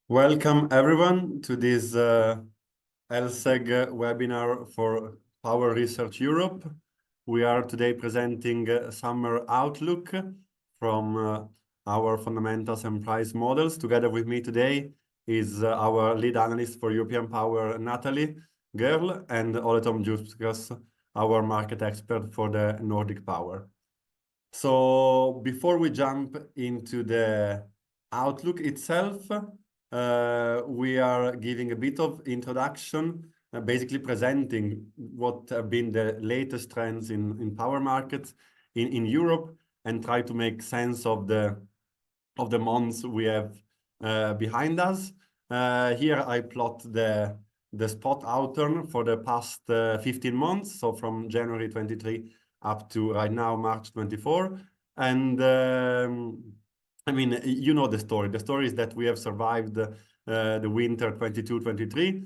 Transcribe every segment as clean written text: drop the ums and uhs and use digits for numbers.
Welcome everyone to this LSEG webinar for Power Research Europe. We are today presenting summer outlook from our fundamentals and price models. Together with me today is our lead analyst for European Power, Natalie Gerl, and Ole Tom Juskas, our market expert for the Nordic Power. So before we jump into the outlook itself, we are giving a bit of introduction, basically presenting what have been the latest trends in power markets in Europe, and try to make sense of the months we have behind us. Here I plot the spot outturn for the past 15 months, so from January 23 up to right now, March 24. And I mean, you know the story. The story is that we have survived the winter 22-23.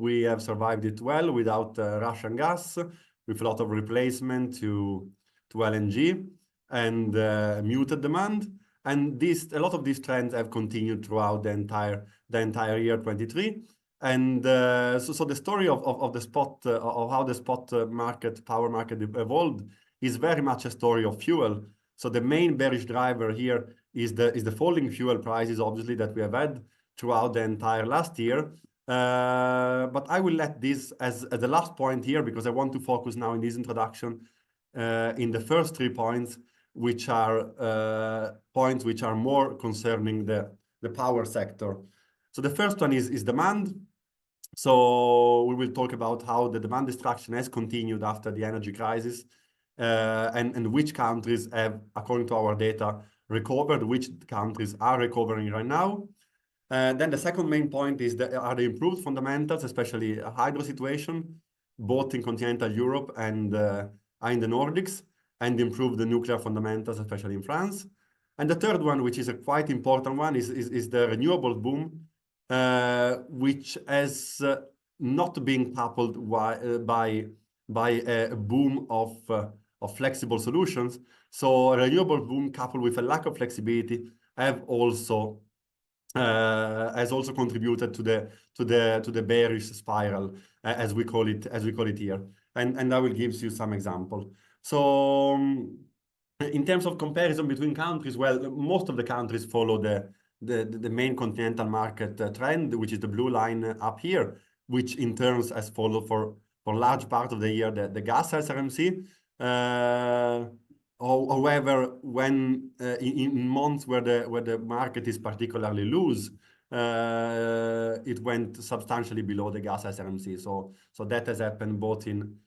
We have survived it well without Russian gas, with a lot of replacement to LNG and muted demand. And a lot of these trends have continued throughout the entire year 23. And so the story of the spot, of how the spot power market evolved, is very much a story of fuel. So the main bearish driver here is the falling fuel prices, obviously, that we have had throughout the entire last year. But I will let this as the last point here, because I want to focus now in this introduction in the first 3 points, which are points which are more concerning the power sector. So the first one is demand. So we will talk about how the demand destruction has continued after the energy crisis, and which countries have, according to our data, recovered, which countries are recovering right now. Then the second main point is are the improved fundamentals, especially a hydro situation, both in continental Europe and in the Nordics, and improve the nuclear fundamentals, especially in France. And the third one, which is a quite important one, is the renewable boom, which has not been coupled by a boom of flexible solutions. So a renewable boom coupled with a lack of flexibility has also contributed to the bearish spiral, as we call it here. And I will give you some example. So in terms of comparison between countries, well, most of the countries follow the main continental market trend, which is the blue line up here, which in turn has followed for large part of the year the gas SRMC. However, when in months where the market is particularly loose, it went substantially below the gas SRMC. So that has happened both in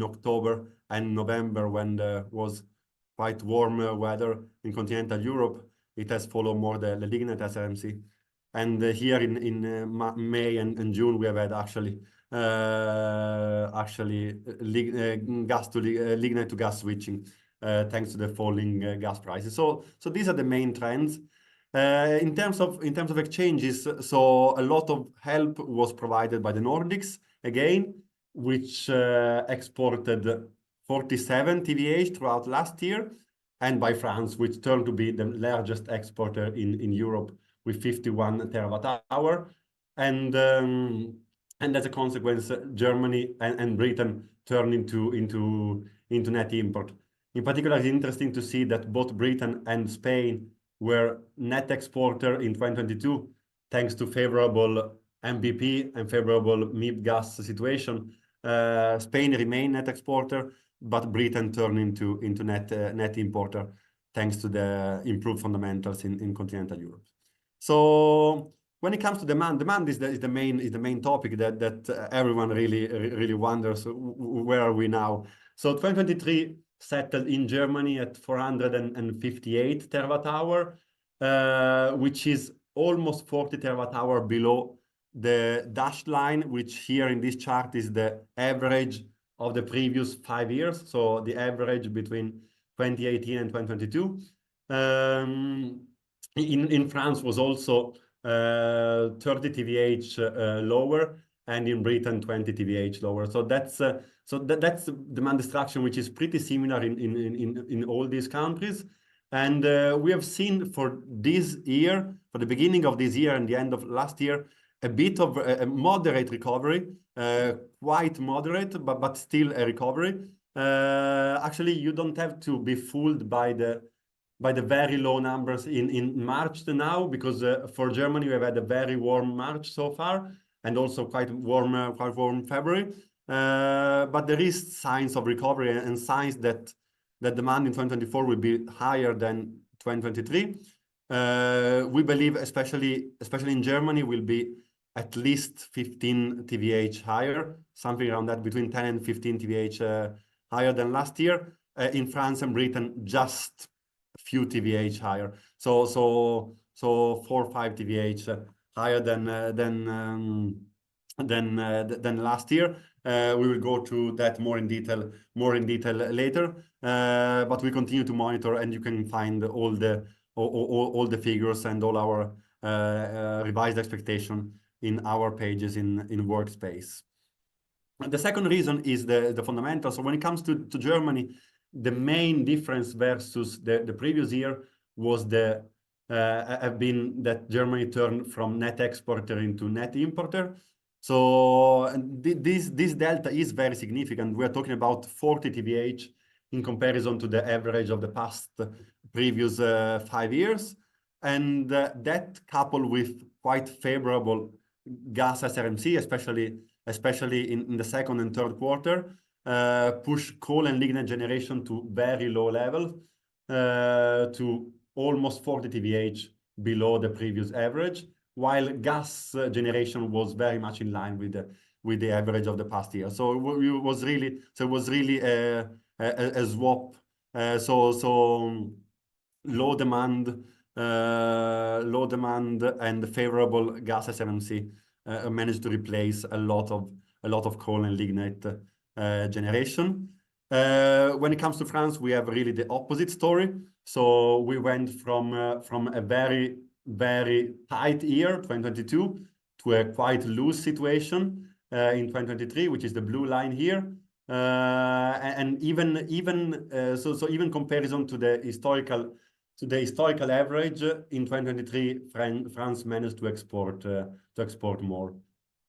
October and November, when there was quite warm weather in continental Europe. It has followed more the lignite SRMC. And here in May and June, we have had actually lignite to gas switching, thanks to the falling gas prices. So these are the main trends. In terms of exchanges, so a lot of help was provided by the Nordics again, which exported 47 TWh throughout last year, and by France, which turned to be the largest exporter in Europe with 51 terawatt hour. And as a consequence, Germany and Britain turned into net import. In particular, it's interesting to see that both Britain and Spain were net exporter in 2022, thanks to favorable MBP and favorable MIP gas situation. Spain remained net exporter, but Britain turned into net importer, thanks to the improved fundamentals in continental Europe. So when it comes to demand is the main topic that everyone really wonders, where are we now? So 2023 settled in Germany at 458 terawatt hour, which is almost 40 terawatt hour below the dashed line, which here in this chart is the average of the previous 5 years. So the average between 2018 and 2022. In France was also 30 TWh lower, and in Britain 20 TWh lower. So that's demand destruction, which is pretty similar in all these countries. And we have seen for this year, for the beginning of this year and the end of last year, a bit of a moderate recovery, quite moderate, but still a recovery. Actually, you don't have to be fooled by the very low numbers in March to now, because for Germany we have had a very warm March so far, and also quite warm February. But there is signs of recovery and signs that demand in 2024 will be higher than 2023. We believe, especially in Germany, will be at least 15 TVH higher, something around that, between 10 and 15 TVH higher than last year. In France and Britain, just a few TVH higher. So 4 or 5 TVH higher than last year. We will go through that more in detail later. But we continue to monitor, and you can find all the figures and all our revised expectation in our pages in Workspace. The second reason is the fundamentals. So when it comes to Germany, the main difference versus the previous year was have been that Germany turned from net exporter into net importer. So this delta is very significant. We're talking about 40 TVH in comparison to the average of the previous 5 years. And that coupled with quite favorable gas SRMC, especially in the second and third quarter, push coal and lignite generation to very low levels, to almost 40 TVH below the previous average, while gas generation was very much in line with the average of the past year. So it was really a swap. So low demand and favorable gas SMMC managed to replace a lot of coal and lignite generation. When it comes to France, we have really the opposite story. So we went from a very, very tight year, 2022, to a quite loose situation in 2023, which is the blue line here. And even comparison to the historical average in 2023, France managed to export more.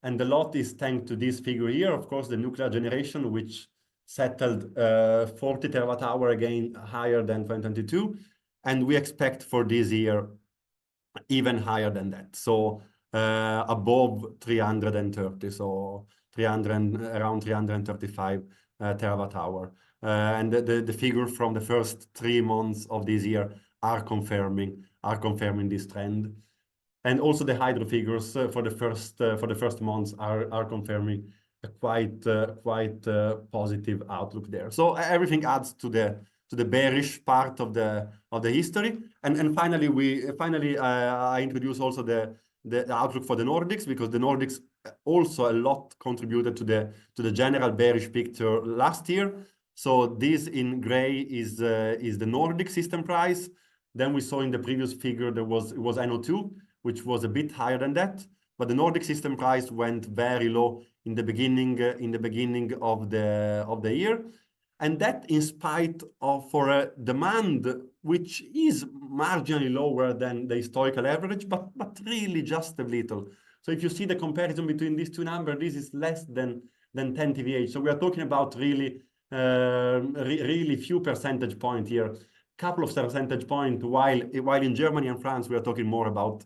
And a lot is thanks to this figure here, of course, the nuclear generation, which settled 40 terawatt-hour again higher than 2022. And we expect for this year even higher than that. So above 330, so around 335 terawatt-hour. And the figure from the first 3 months of this year are confirming this trend. And also the hydro figures for the first months are confirming a quite positive outlook there. So everything adds to the bearish part of the history. And finally I introduce also the outlook for the Nordics, because the Nordics also a lot contributed to the general bearish picture last year. So this in gray is the Nordic system price. Then we saw in the previous figure it was NO2, which was a bit higher than that, but the Nordic system price went very low in the beginning of the year, and that in spite of for a demand which is marginally lower than the historical average, but really just a little. So if you see the comparison between these two numbers, this is less than 10 TVH. So we are talking about really few percentage points here, couple of percentage points, while in Germany and France we are talking more about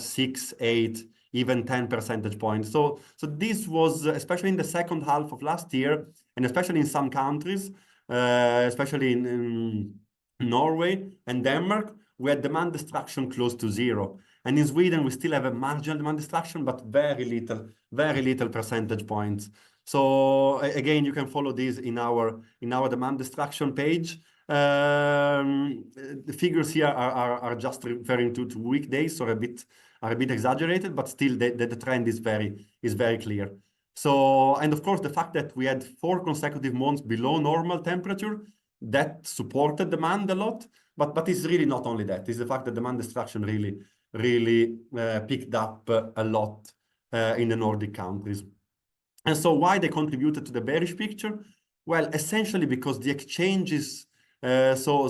6, 8, even 10 percentage points. So this was especially in the second half of last year, and especially in some countries, especially in Norway and Denmark, we had demand destruction close to zero. And in Sweden, we still have a marginal demand destruction, but very little percentage points. So again, you can follow this in our demand destruction page. The figures here are just referring to weekdays, so are a bit exaggerated, but still the trend is very clear. So, and of course, the fact that we had 4 consecutive months below normal temperature, that supported demand a lot, but it's really not only that. It's the fact that demand destruction really picked up a lot in the Nordic countries. And so why they contributed to the bearish picture? Well, essentially because the exchanges So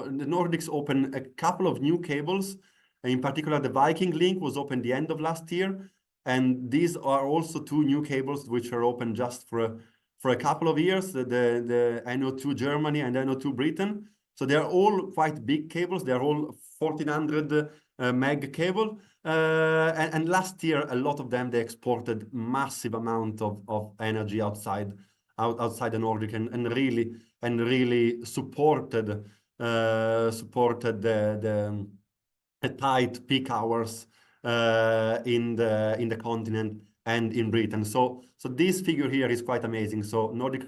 the Nordics opened a couple of new cables. In particular, the Viking link was opened the end of last year. And these are also two new cables which are open just for a couple of years, the NO2 Germany and NO2 Britain. So they are all quite big cables. They are all 1400 meg cable. And last year, a lot of them, they exported massive amount of energy outside the Nordic and really supported the tight peak hours in the continent and in Britain. So this figure here is quite amazing. So Nordic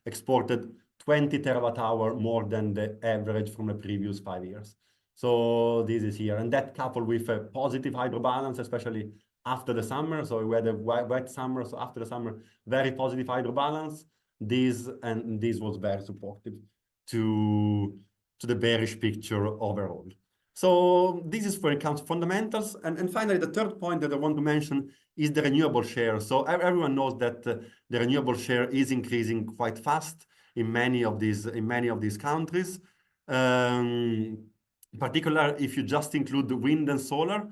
exported 20 terawatt hour more than the average from the previous 5 years. So this is here, and that coupled with a positive hydro balance, especially after the summer. So we had a wet summer, so after the summer, very positive hydro balance. This was very supportive to the bearish picture overall. So this is for account fundamentals. And finally, the third point that I want to mention is the renewable share. So everyone knows that the renewable share is increasing quite fast in many of these countries. In particular, if you just include the wind and solar,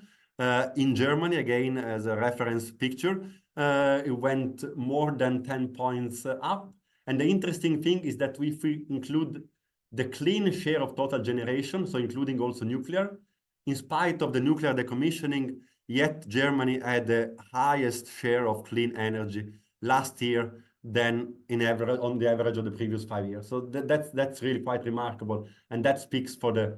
in Germany, again, as a reference picture, it went more than 10 points up. And the interesting thing is that if we include the clean share of total generation, so including also nuclear, in spite of the nuclear decommissioning, yet Germany had the highest share of clean energy last year than on the average of the previous 5 years. So that's really quite remarkable, and that speaks for the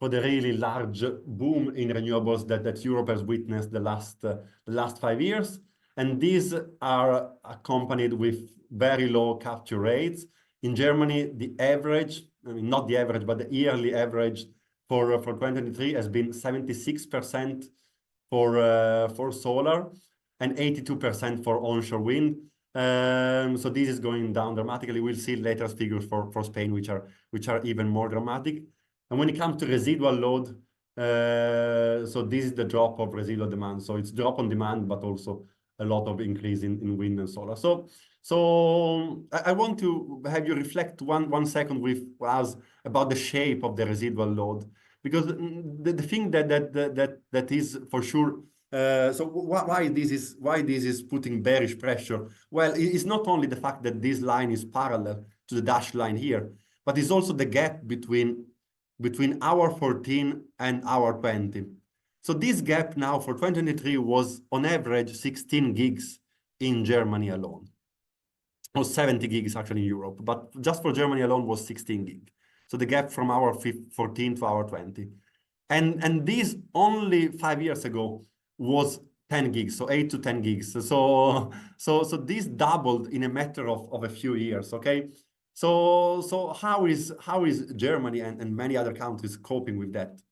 really large boom in renewables that Europe has witnessed the last 5 years. And these are accompanied with very low capture rates. In Germany, the average, I mean, not the average, but the yearly average for 2023 has been 76% for solar and 82% for onshore wind. So this is going down dramatically. We'll see later figures for Spain, which are even more dramatic. And when it comes to residual load, so this is the drop of residual demand. So it's drop on demand, but also a lot of increase in wind and solar. So I want to have you reflect one second with us about the shape of the residual load, because the thing that is for sure. So why this is putting bearish pressure? Well, it's not only the fact that this line is parallel to the dashed line here, but it's also the gap between hour 14 and hour 20. So this gap now for 2023 was on average 16 gigs in Germany alone. Or 70 gigs actually in Europe, but just for Germany alone was 16 gig. So the gap from hour 14 to hour 20. And this only 5 years ago was 10 gigs, so 8 to 10 gigs. So this doubled in a matter of a few years, okay? So how is Germany and many other countries coping with that?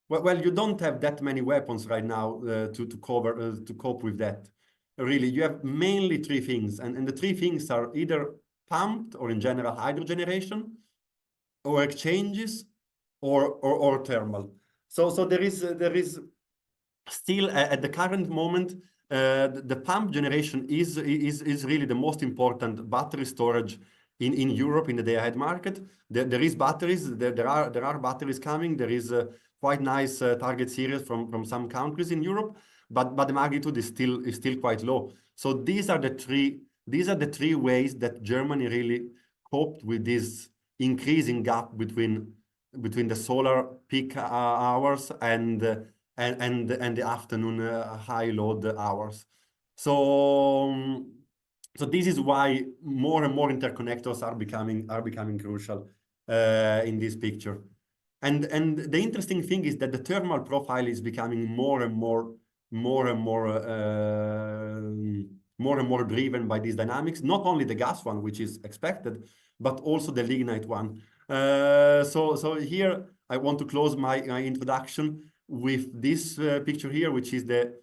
Well, you don't have that many weapons right now to cope with that. Really, you have mainly three things, and the three things are either pumped or in general hydro generation, or exchanges, or thermal. So there is still at the current moment the pump generation is really the most important battery storage in Europe in the day-ahead market. There is batteries. There are batteries coming. There is a quite nice target series from some countries in Europe, but the magnitude is still quite low. So these are the three ways that Germany really coped with this increasing gap between the solar peak hours and the afternoon high load hours. So this is why more and more interconnectors are becoming crucial in this picture. And the interesting thing is that the thermal profile is becoming more and more driven by these dynamics. Not only the gas one, which is expected, but also the lignite one. So here I want to close my introduction with this picture here, which is the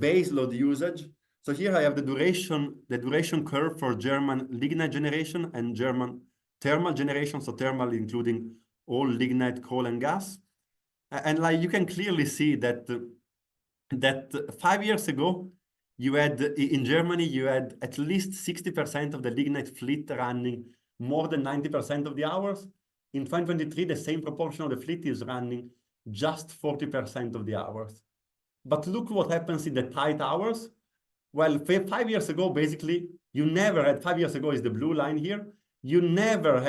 base load usage. So here I have the duration curve for German lignite generation and German thermal generation. So thermal including all lignite, coal, and gas. And like you can clearly see that 5 years ago, in Germany, you had at least 60% of the lignite fleet running more than 90% of the hours. In 2023, the same proportion of the fleet is running just 40% of the hours. But look what happens in the tight hours. Well, 5 years ago, basically, you never had, 5 years ago is the blue line here, you never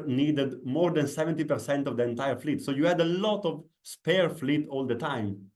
needed more than 70% of the entire fleet. So you had a lot of spare fleet all the time.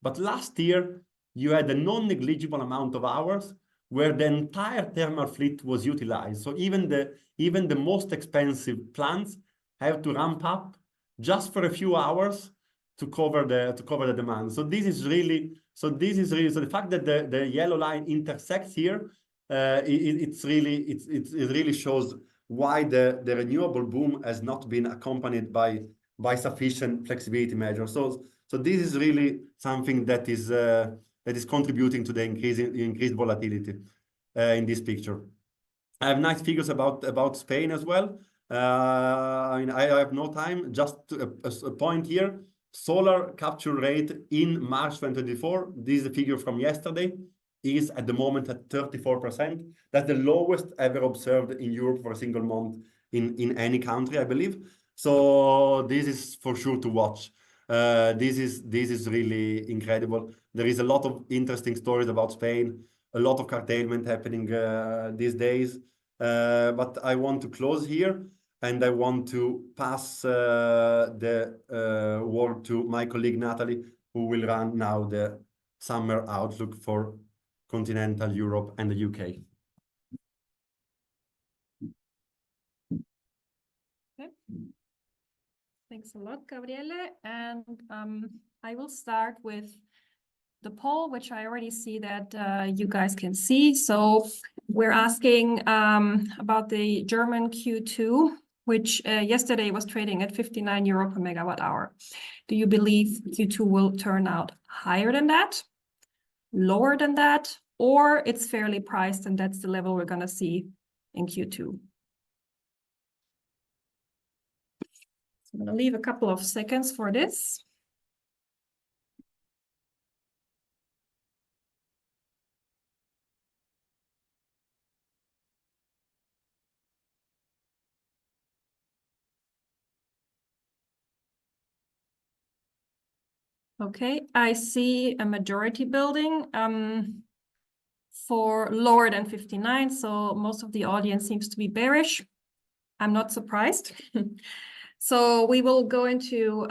But last year, you had a non-negligible amount of hours where the entire thermal fleet was utilized. So even the most expensive plants have to ramp up just for a few hours to cover the demand. So this is really so the fact that the yellow line intersects here, it really shows why the renewable boom has not been accompanied by sufficient flexibility measures. So this is really something that is contributing to the increased volatility in this picture. I have nice figures about Spain as well. I have no time. Just a point here. Solar capture rate in March 2024. This is a figure from yesterday. Is at the moment at 34%. That's the lowest ever observed in Europe for a single month in any country, I believe. So this is for sure to watch. This is really incredible. There is a lot of interesting stories about Spain, a lot of curtailment happening these days. But I want to close here, and I want to pass the word to my colleague Natalie, who will run now the summer outlook for continental Europe and the UK. Okay. Thanks a lot, Gabriele. And I will start with the poll, which I already see that you guys can see. So we're asking about the German Q2, which yesterday was trading at 59 euro per megawatt hour. Do you believe Q2 will turn out higher than that, lower than that, or it's fairly priced and that's the level we're going to see in Q2? So I'm going to leave a couple of seconds for this. Okay, I see a majority building for lower than 59. So most of the audience seems to be bearish. I'm not surprised. So we will go into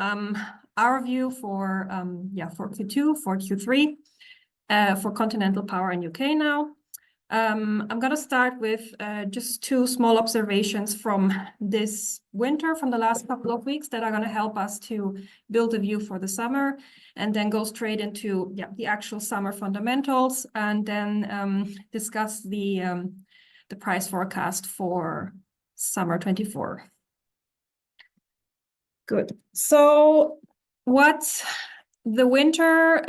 our view for Q2, for Q3, for Continental Power in UK now. I'm going to start with just two small observations from this winter, from the last couple of weeks, that are going to help us to build a view for the summer, and then go straight into the actual summer fundamentals, and then discuss the price forecast for summer 24. Good. So what the winter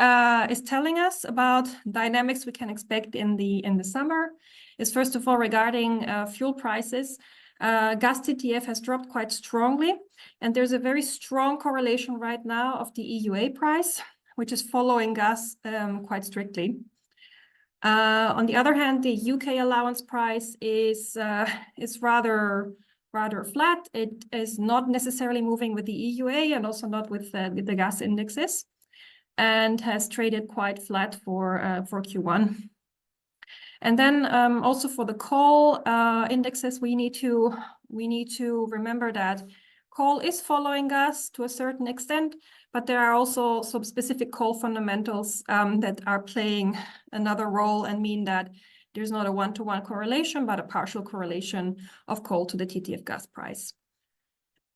is telling us about dynamics we can expect in the summer is, first of all, regarding fuel prices. Gas TTF has dropped quite strongly, and there's a very strong correlation right now of the EUA price, which is following gas quite strictly. On the other hand, the UK allowance price is rather flat. It is not necessarily moving with the EUA and also not with the gas indexes, and has traded quite flat for Q1. And then also for the coal indexes, we need to remember that coal is following gas to a certain extent, but there are also some specific coal fundamentals that are playing another role and mean that there's not a one-to-one correlation, but a partial correlation of coal to the TTF gas price.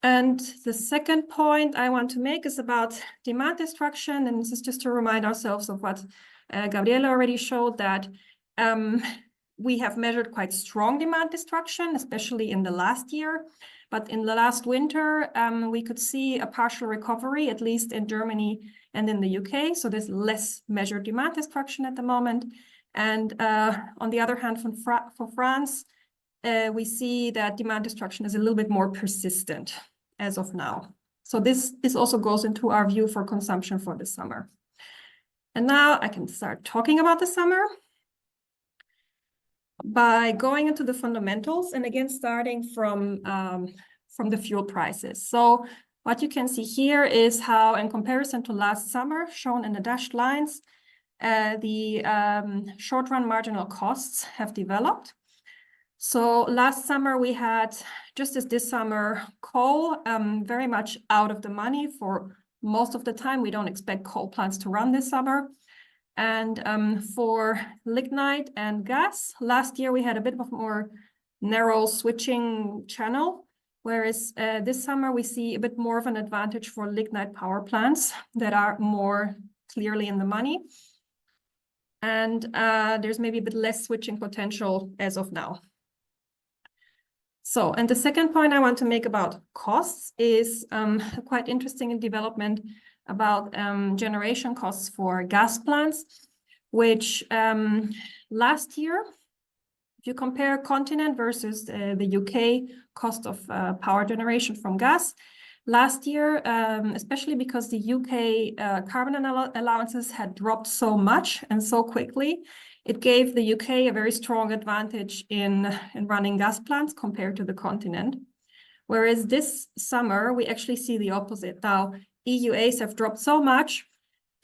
And the second point I want to make is about demand destruction. And this is just to remind ourselves of what Gabriele already showed, that we have measured quite strong demand destruction, especially in the last year. But in the last winter, we could see a partial recovery, at least in Germany and in the UK. So there's less measured demand destruction at the moment. And on the other hand, for France, we see that demand destruction is a little bit more persistent as of now. So this also goes into our view for consumption for the summer. And now I can start talking about the summer by going into the fundamentals, and again starting from from the fuel prices. So what you can see here is how, in comparison to last summer, shown in the dashed lines, the short-run marginal costs have developed. So last summer we had, just as this summer, coal very much out of the money for most of the time. We don't expect coal plants to run this summer. And for lignite and gas, last year we had a bit of a more narrow switching channel, whereas this summer we see a bit more of an advantage for lignite power plants that are more clearly in the money. And there's maybe a bit less switching potential as of now. So, and the second point I want to make about costs is quite interesting in development about generation costs for gas plants, which last year, if you compare continent versus the UK cost of power generation from gas, last year, especially because the UK carbon allowances had dropped so much and so quickly, it gave the UK a very strong advantage in running gas plants compared to the continent. Whereas this summer, we actually see the opposite. Now, EUAs have dropped so much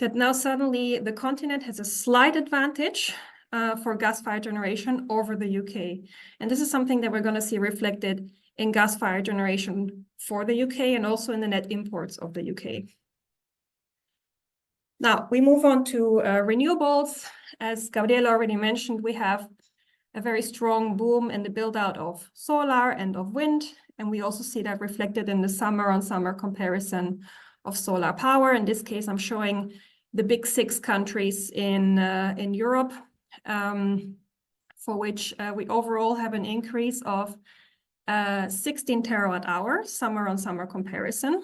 that now suddenly the continent has a slight advantage for gas-fired generation over the UK. And this is something that we're going to see reflected in gas-fired generation for the UK and also in the net imports of the UK. Now, we move on to renewables. As Gabriela already mentioned, we have a very strong boom in the build-out of solar and of wind. And we also see that reflected in the summer-on-summer comparison of solar power. In this case, I'm showing the big 6 countries in Europe, for which we overall have an increase of 16 terawatt hours, summer-on-summer comparison.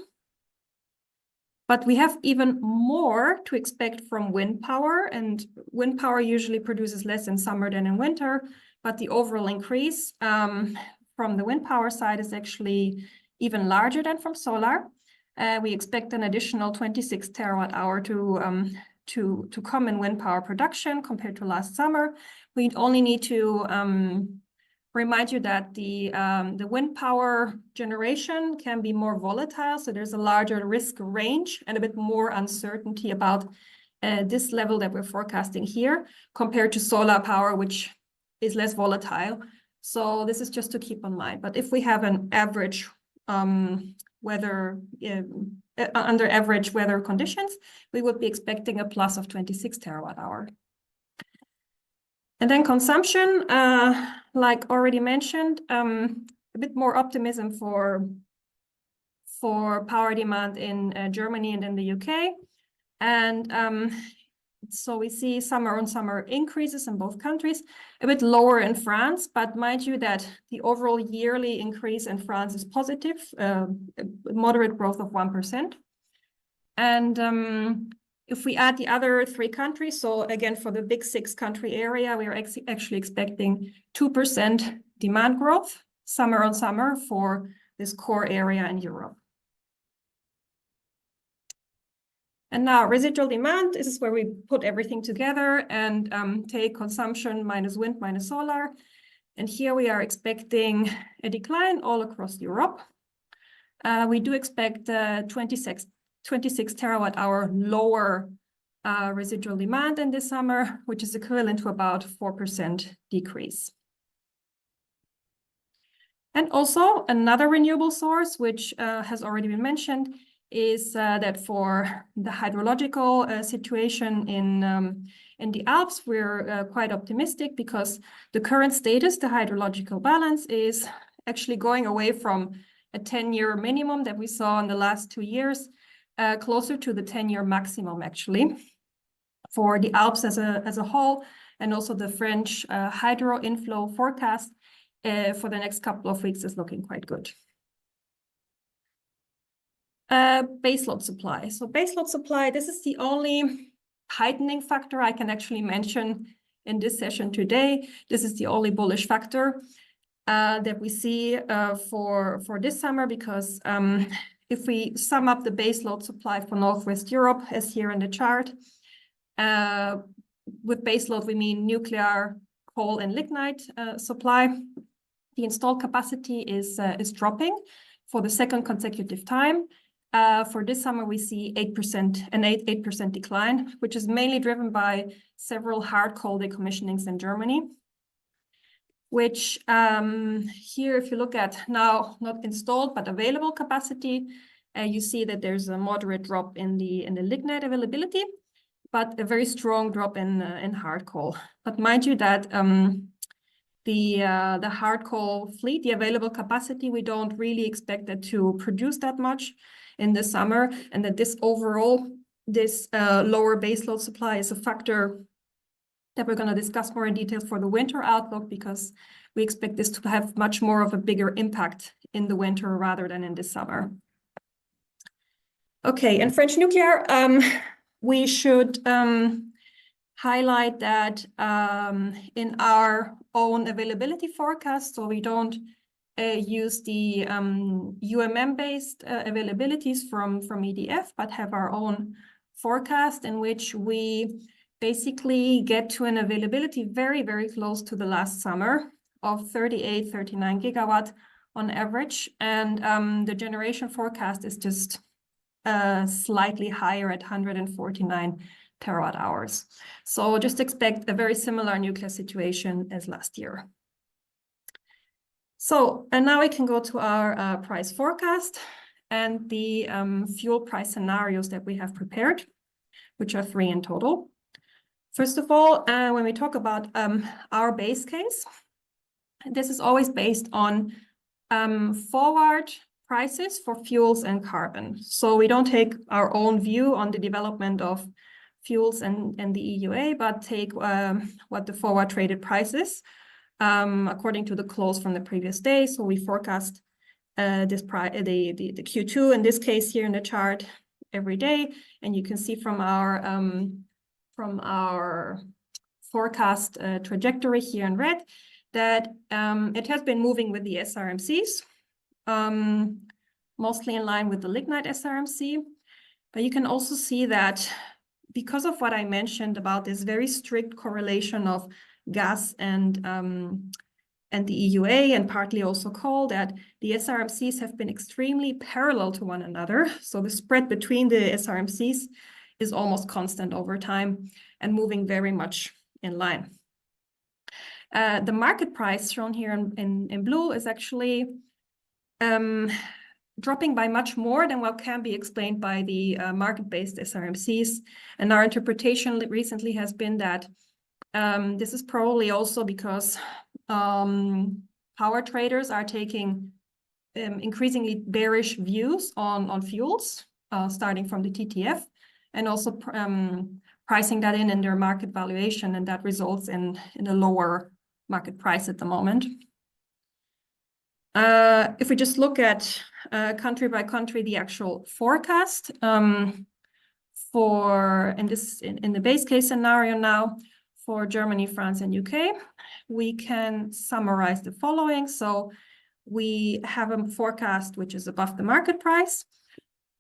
But we have even more to expect from wind power, and wind power usually produces less in summer than in winter, but the overall increase from the wind power side is actually even larger than from solar. We expect an additional 26 terawatt hour to come in wind power production compared to last summer. We only need to remind you that the wind power generation can be more volatile, so there's a larger risk range and a bit more uncertainty about this level that we're forecasting here compared to solar power, which is less volatile. So this is just to keep in mind. But if we have an average weather under average weather conditions, we would be expecting a plus of 26 terawatt hour. And then consumption, like already mentioned, a bit more optimism for power demand in Germany and in the UK. And so we see summer-on-summer increases in both countries, a bit lower in France, but mind you that the overall yearly increase in France is positive, moderate growth of 1%. And if we add the other 3 countries, so again, for the big 6 country area, we are actually expecting 2% demand growth, summer-on-summer, for this core area in Europe. And now residual demand, this is where we put everything together and take consumption minus wind minus solar. And here we are expecting a decline all across Europe. We do expect 26 terawatt hour lower residual demand in this summer, which is equivalent to about 4% decrease. And also another renewable source, which has already been mentioned, is that for the hydrological situation in the Alps, we're quite optimistic because the current status, the hydrological balance, is actually going away from a 10-year minimum that we saw in the last 2 years, closer to the 10-year maximum, actually, for the Alps as a whole, and also the French hydro inflow forecast for the next couple of weeks is looking quite good. Baseload supply. So baseload supply, this is the only tightening factor I can actually mention in this session today. This is the only bullish factor that we see for this summer, because if we sum up the baseload supply for Northwest Europe, as here in the chart, with baseload we mean nuclear, coal, and lignite supply. The installed capacity is dropping for the second consecutive time. For this summer, we see 8% decline, which is mainly driven by several hard coal decommissionings in Germany, which here, if you look at now, not installed, but available capacity, you see that there's a moderate drop in the lignite availability, but a very strong drop in hard coal. But mind you that the hard coal fleet, the available capacity, we don't really expect that to produce that much in the summer, and that this overall, this lower baseload supply is a factor that we're going to discuss more in detail for the winter outlook, because we expect this to have much more of a bigger impact in the winter rather than in the summer. Okay, and French nuclear, we should highlight that in our own availability forecast, so we don't use the UMM-based availabilities from EDF, but have our own forecast in which we basically get to an availability very, very close to the last summer of 38, 39 gigawatt on average. And the generation forecast is just slightly higher at 149 terawatt hours. So just expect a very similar nuclear situation as last year. So, and now we can go to our price forecast and the fuel price scenarios that we have prepared, which are 3 in total. First of all, when we talk about our base case, this is always based on forward prices for fuels and carbon. So we don't take our own view on the development of fuels and the EUA, but take what the forward traded price is according to the close from the previous day. So we forecast the Q2 in this case here in the chart every day, and you can see from our forecast trajectory here in red that it has been moving with the SRMCs, mostly in line with the lignite SRMC. But you can also see that because of what I mentioned about this very strict correlation of gas and the EUA, and partly also coal, that the SRMCs have been extremely parallel to one another. So the spread between the SRMCs is almost constant over time and moving very much in line. The market price shown here in blue is actually dropping by much more than what can be explained by the market-based SRMCs. And our interpretation recently has been that this is probably also because power traders are taking increasingly bearish views on fuels, starting from the TTF, and also pricing that in their market valuation, and that results in a lower market price at the moment. If we just look at country by country, the actual forecast in the base case scenario now for Germany, France, and UK, we can summarize the following. So we have a forecast which is above the market price.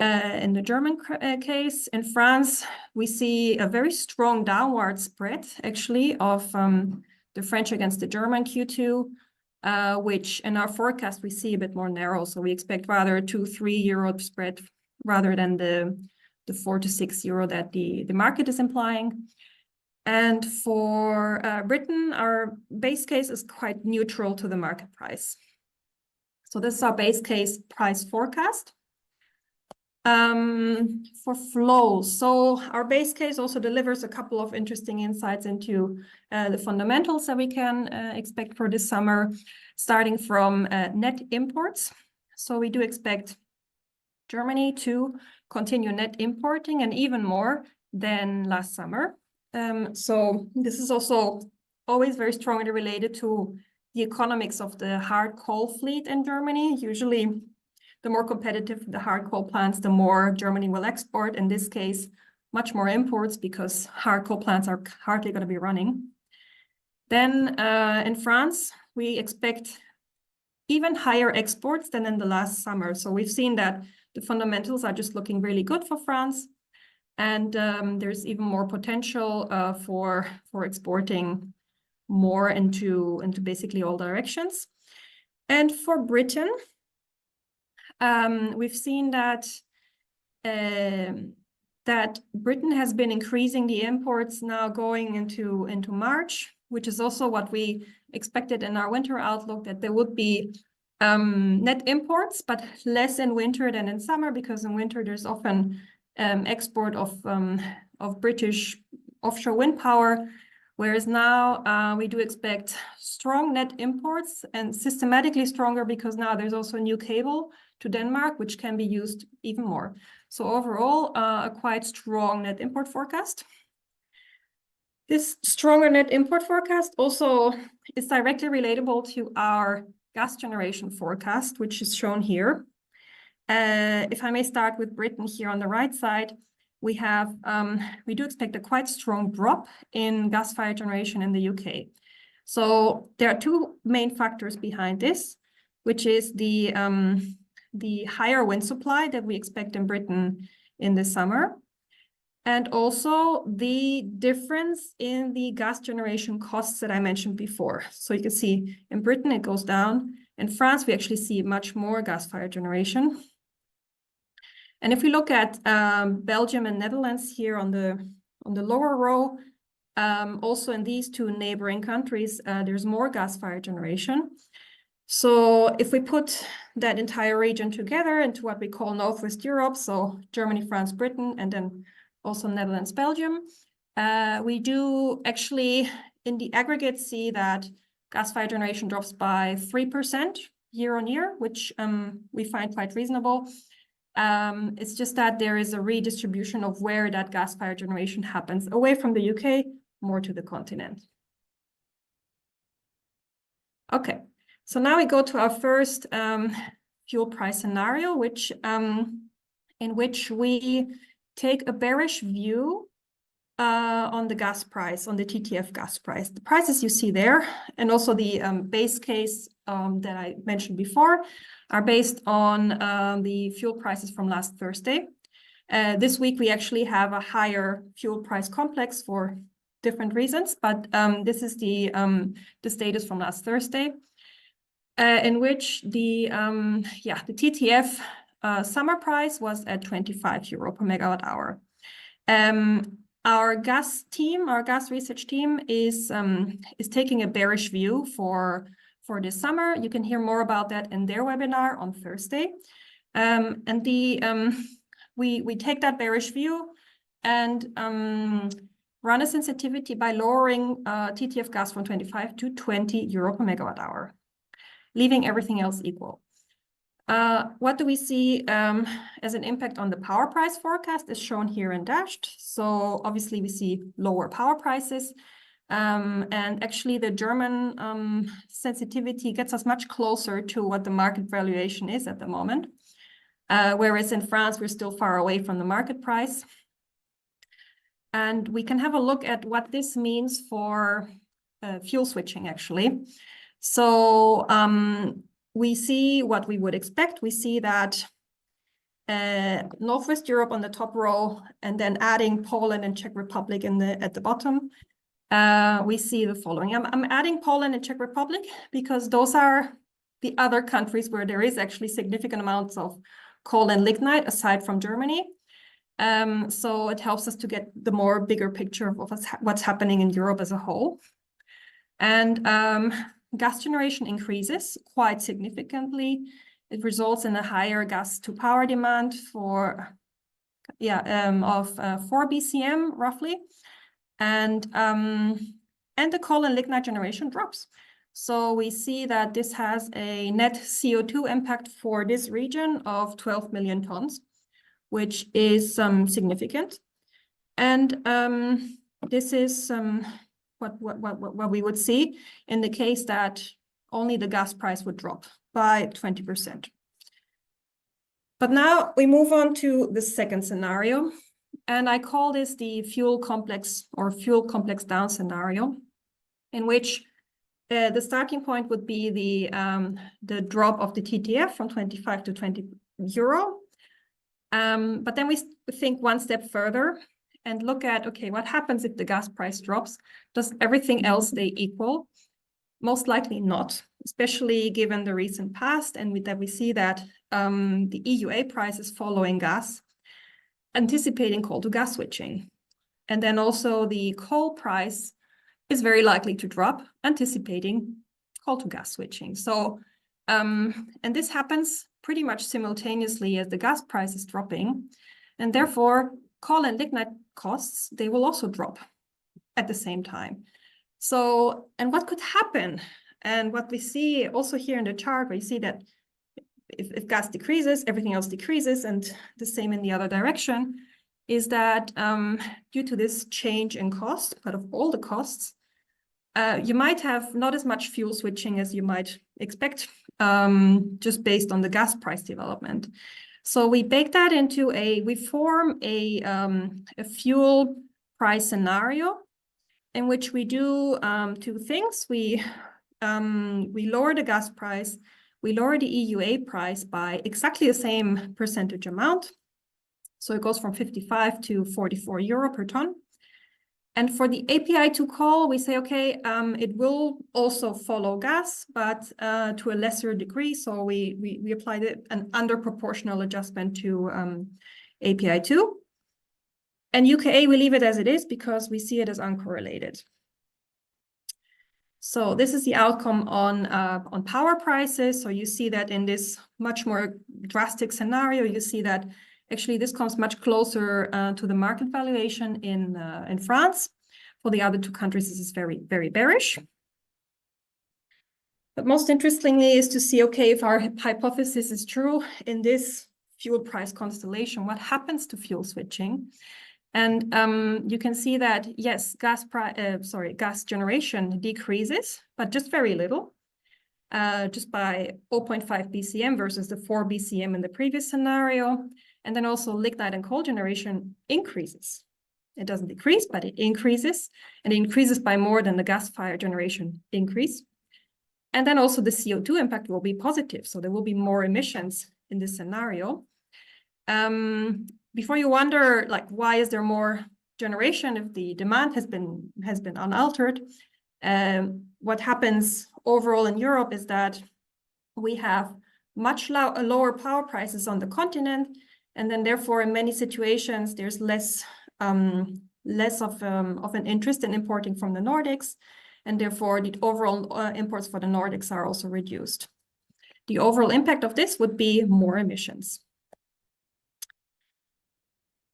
In the German case, in France, we see a very strong downward spread, actually, of the French against the German Q2, which in our forecast we see a bit more narrow. So we expect rather a 2-3 euro spread rather than the 4 to 6 euro that the market is implying. And for Britain, our base case is quite neutral to the market price. So this is our base case price forecast. For flows, so our base case also delivers a couple of interesting insights into the fundamentals that we can expect for this summer, starting from net imports. So we do expect Germany to continue net importing, and even more than last summer. So this is also always very strongly related to the economics of the hard coal fleet in Germany. Usually, the more competitive the hard coal plants, the more Germany will export. In this case, much more imports because hard coal plants are hardly going to be running. Then in France, we expect even higher exports than in the last summer. So we've seen that the fundamentals are just looking really good for France. And there's even more potential for exporting more into basically all directions. And for Britain, we've seen that that Britain has been increasing the imports now going into March, which is also what we expected in our winter outlook, that there would be net imports, but less in winter than in summer, because in winter there's often export of British offshore wind power, whereas now we do expect strong net imports, and systematically stronger, because now there's also a new cable to Denmark, which can be used even more. So overall, a quite strong net import forecast. This stronger net import forecast also is directly relatable to our gas generation forecast, which is shown here. If I may start with Britain here on the right side, we do expect a quite strong drop in gas-fired generation in the UK. So there are two main factors behind this, which is the higher wind supply that we expect in Britain in the summer, and also the difference in the gas generation costs that I mentioned before. So you can see in Britain it goes down. In France, we actually see much more gas-fired generation. And if we look at Belgium and Netherlands here on the lower row, also in these two neighboring countries, there's more gas-fired generation. So if we put that entire region together into what we call Northwest Europe, so Germany, France, Britain, and then also Netherlands, Belgium, we do actually in the aggregate see that gas-fired generation drops by 3% year on year, which we find quite reasonable. It's just that there is a redistribution of where that gas-fired generation happens, away from the UK, more to the continent. Okay. So now we go to our first fuel price scenario, in which we take a bearish view on the gas price, on the TTF gas price. The prices you see there, and also the base case that I mentioned before, are based on the fuel prices from last Thursday. This week we actually have a higher fuel price complex for different reasons, but this is the status from last Thursday. In which the TTF summer price was at 25 euro per megawatt hour. Our gas research team is taking a bearish view for this summer. You can hear more about that in their webinar on Thursday. And we take that bearish view and run a sensitivity by lowering TTF gas from 25 to 20 euro per megawatt hour, leaving everything else equal. What do we see as an impact on the power price forecast is shown here and dashed. So obviously we see lower power prices. And actually the German sensitivity gets us much closer to what the market valuation is at the moment. Whereas in France, we're still far away from the market price. And we can have a look at what this means for fuel switching, actually. So we see what we would expect. We see that Northwest Europe on the top row, and then adding Poland and Czech Republic at the bottom, we see the following. I'm adding Poland and Czech Republic because those are the other countries where there is actually significant amounts of coal and lignite aside from Germany. So it helps us to get the more bigger picture of what's happening in Europe as a whole. And gas generation increases quite significantly. It results in a higher gas to power demand of 4 BCM roughly. And the coal and lignite generation drops. So we see that this has a net CO2 impact for this region of 12 million tons, which is significant. And this is what we would see in the case that only the gas price would drop by 20%. But now we move on to the second scenario, and I call this the fuel complex or fuel complex down scenario, in which the starting point would be the drop of the TTF from 25 to 20 euro. But then we think one step further and look at, okay, what happens if the gas price drops? Does everything else stay equal? Most likely not. especially given the recent past, and that we see that the EUA price is following gas, anticipating coal to gas switching. And then also the coal price is very likely to drop, anticipating coal to gas switching. So, and this happens pretty much simultaneously as the gas price is dropping. And therefore, coal and lignite costs, they will also drop at the same time. So, and what could happen? And what we see also here in the chart, where you see that if gas decreases, everything else decreases, and the same in the other direction, is that due to this change in cost, but of all the costs, you might have not as much fuel switching as you might expect, just based on the gas price development. So we bake that into we form a fuel price scenario in which we do two things. We lower the gas price, we lower the EUA price by exactly the same percentage amount. So it goes from 55 to 44 euro per ton. And for the API 2 coal, we say, okay, it will also follow gas, but to a lesser degree. So we applied an under-proportional adjustment to API 2. And UKA, we leave it as it is because we see it as uncorrelated. So this is the outcome on power prices. So you see that in this much more drastic scenario, you see that actually this comes much closer to the market valuation in France. For the other two countries, this is very, very bearish. But most interestingly is to see, okay, if our hypothesis is true in this fuel price constellation, what happens to fuel switching? And you can see that, yes, gas generation decreases, but just very little, just by 0.5 BCM versus the 4 BCM in the previous scenario. And then also lignite and coal generation increases. It doesn't decrease, but it increases, and it increases by more than the gas-fired generation increase. And then also the CO2 impact will be positive, so there will be more emissions in this scenario. Before you wonder, like, why is there more generation if the demand has been unaltered? What happens overall in Europe is that we have much lower power prices on the continent, and then therefore in many situations there's less of an interest in importing from the Nordics, and therefore the overall imports for the Nordics are also reduced. The overall impact of this would be more emissions.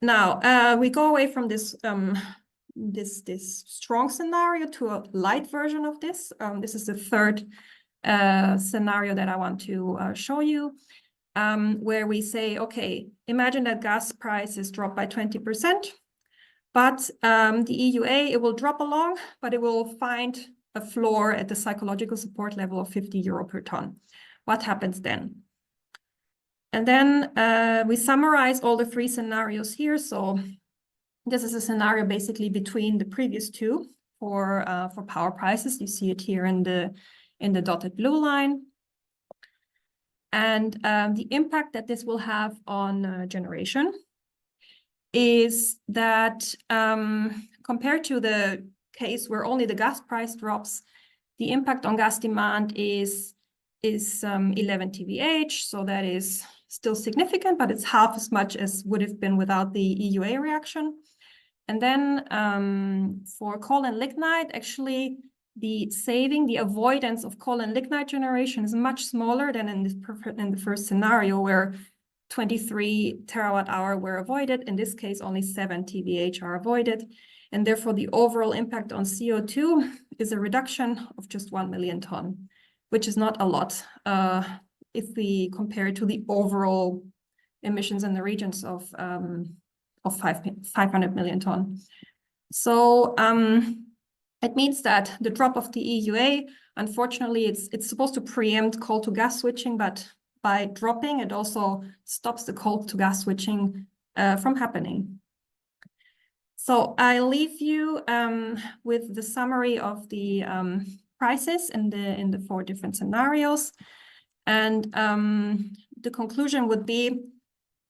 Now we go away from this this strong scenario to a light version of this. This is the third scenario that I want to show you, where we say, okay, imagine that gas prices drop by 20%, but the EUA, it will drop along, but it will find a floor at the psychological support level of 50 euro per ton. What happens then? And then we summarize all the three scenarios here. So this is a scenario basically between the previous two for power prices. You see it here in the dotted blue line. And the impact that this will have on generation is that compared to the case where only the gas price drops, the impact on gas demand is 11 TWh. So that is still significant, but it's half as much as would have been without the EUA reaction. And then for coal and lignite, actually the saving, the avoidance of coal and lignite generation is much smaller than in the first scenario where 23 terawatt hour were avoided. In this case, only 7 TWh are avoided. And therefore the overall impact on CO2 is a reduction of just 1 million ton, which is not a lot if we compare it to the overall emissions in the regions of 500 million ton. So it means that the drop of the EUA, unfortunately, it's supposed to preempt coal to gas switching, but by dropping, it also stops the coal to gas switching from happening. So I leave you with the summary of the prices in the four different scenarios. And the conclusion would be,